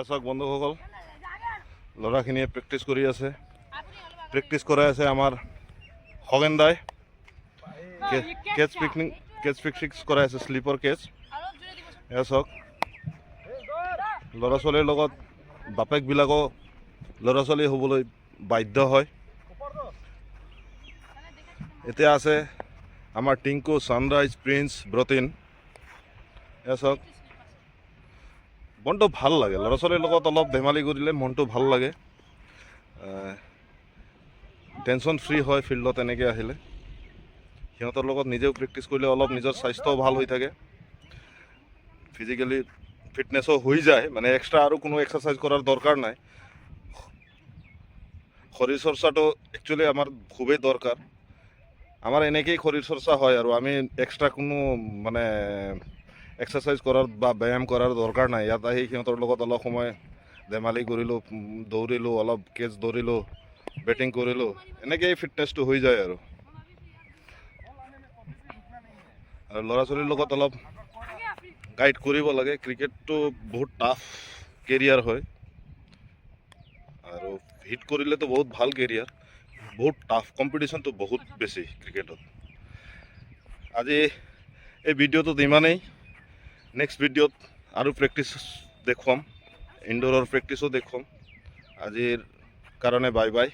চাওক বন্ধুসকল, ল'ৰাখিনিয়ে প্ৰেক্টিচ কৰি আছে। প্ৰেক্টিচ কৰাই আছে আমাৰ খগেন দাই। কেচ ফিক্স কৰাই আছে, শ্লিপৰ কেচ। এয়া চাওক, ল'ৰা ছোৱালীৰ লগত বাপেকবিলাকো ল'ৰা ছোৱালী হ'বলৈ বাধ্য হয়। এতিয়া আছে আমাৰ টিংকু, ছানৰাইজ, প্ৰিন্স, ব্ৰটিন। এয়া চাওক, মনটো ভাল লাগে। ল'ৰা ছোৱালীৰ লগত অলপ ধেমালি কৰিলে মনটো ভাল লাগে, টেনশ্যন ফ্ৰী হয় ফিল্ডত এনেকৈ আহিলে। সিহঁতৰ লগত নিজেও প্ৰেক্টিচ কৰিলে অলপ নিজৰ স্বাস্থ্যও ভাল হৈ থাকে, ফিজিকেলি ফিটনেছো হৈ যায়। মানে এক্সট্ৰা আৰু কোনো এক্সাৰচাইজ কৰাৰ দৰকাৰ নাই। শৰীৰ চৰ্চাটো একচুৱেলি আমাৰ খুবেই দৰকাৰ। আমাৰ এনেকেই শৰীৰ চৰ্চা হয় আৰু আমি এক্সট্ৰা কোনো মানে এক্সাৰচাইজ কৰাৰ বা ব্যায়াম কৰাৰ দৰকাৰ নাই। ইয়াত আহি সিহঁতৰ লগত অলপ সময় ধেমালি কৰিলোঁ, দৌৰিলোঁ, অলপ কেচ দৌৰিলোঁ, বেটিং কৰিলোঁ, এনেকেই ফিটনেছটো হৈ যায় আৰু ল'ৰা ছোৱালীৰ লগত অলপ গাইড কৰিব লাগে। ক্ৰিকেটটো বহুত টাফ কেৰিয়াৰ হয় আৰু হিট কৰিলেতো বহুত ভাল কেৰিয়াৰ, বহুত টাফ, কম্পিটিশ্যনটো বহুত বেছি ক্ৰিকেটত। আজি এই ভিডিঅ'টোত ইমানেই। নেক্সট ভিডিঅ'ত আৰু প্ৰেক্টিচ দেখুৱাম, ইনডোৰৰ প্ৰেক্টিচো দেখুৱাম। আজিৰ কাৰণে বাই বাই।